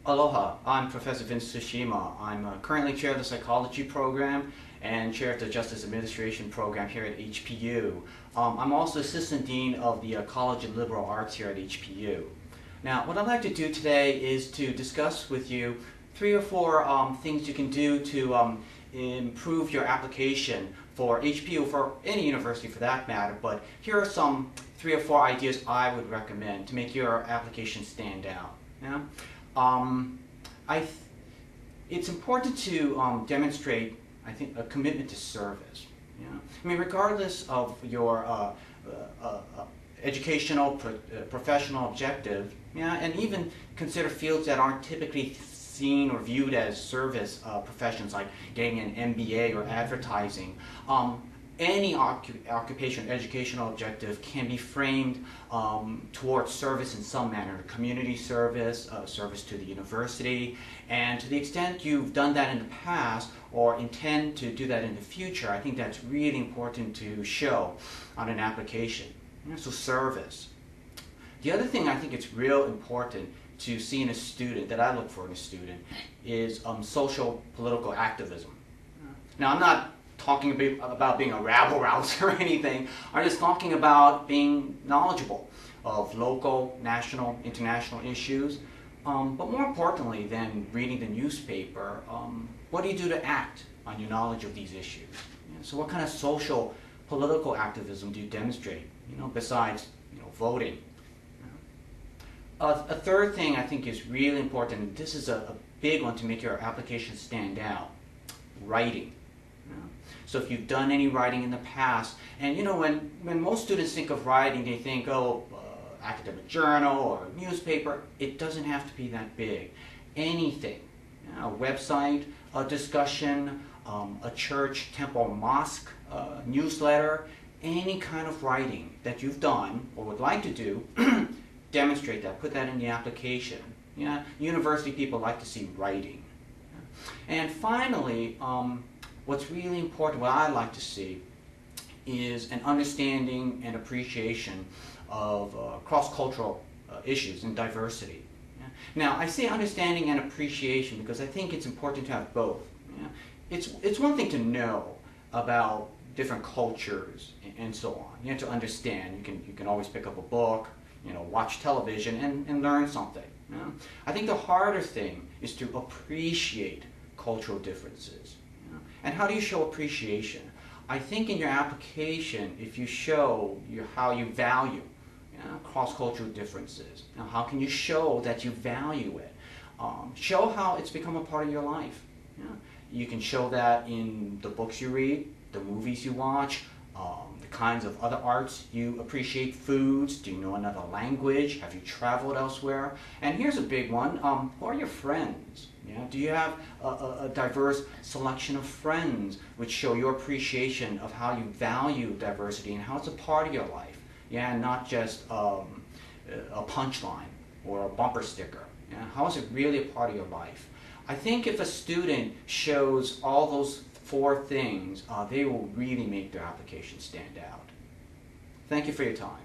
Aloha, I'm Professor Vince Tsushima. I'm currently chair of the psychology program and chair of the justice administration program here at HPU. I'm also assistant dean of the College of Liberal Arts here at HPU. Now, what I'd like to do today is to discuss with you 3 or 4 things you can do to improve your application for HPU, for any university for that matter, but here are some 3 or 4 ideas I would recommend to make your application stand out. Yeah? It's important to demonstrate, I think, a commitment to service. You know? I mean, regardless of your educational, professional objective, yeah, and even consider fields that aren't typically seen or viewed as service professions, like getting an MBA or advertising. Any occupation, educational objective can be framed towards service in some manner, community service, service to the university, and to the extent you've done that in the past or intend to do that in the future, I think that's really important to show on an application. You know, so service. The other thing I think it's real important to see in a student, that I look for in a student, is social political activism. Now, I'm not talking about being a rabble-rouser or anything. I'm just talking about being knowledgeable of local, national, international issues. But more importantly than reading the newspaper, what do you do to act on your knowledge of these issues? You know, so what kind of social, political activism do you demonstrate, you know, besides, you know, voting? A third thing I think is really important, and this is a big one to make your application stand out: writing. So if you've done any writing in the past, and you know, when most students think of writing, they think, oh, academic journal or newspaper. It doesn't have to be that big. Anything, you know, a website, a discussion, a church, temple, mosque, newsletter, any kind of writing that you've done or would like to do, demonstrate that, put that in the application. Yeah, university people like to see writing. And finally, what's really important, what I like to see, is an understanding and appreciation of cross-cultural issues and diversity. Yeah? Now, I say understanding and appreciation because I think it's important to have both. Yeah? It's one thing to know about different cultures and so on. You have to understand. You can always pick up a book, you know, watch television and learn something. You know? I think the harder thing is to appreciate cultural differences. And how do you show appreciation? I think in your application, if you show how you value, you know, cross-cultural differences, now how can you show that you value it? Show how it's become a part of your life. You know? You can show that in the books you read, the movies you watch, the kinds of other arts you appreciate, foods. Do you know another language? Have you traveled elsewhere? And here's a big one. Who are your friends? You know, do you have a diverse selection of friends which show your appreciation of how you value diversity and how it's a part of your life? Yeah, and not just a punchline or a bumper sticker. Yeah, how is it really a part of your life? I think if a student shows all those 4 things, they will really make their application stand out. Thank you for your time.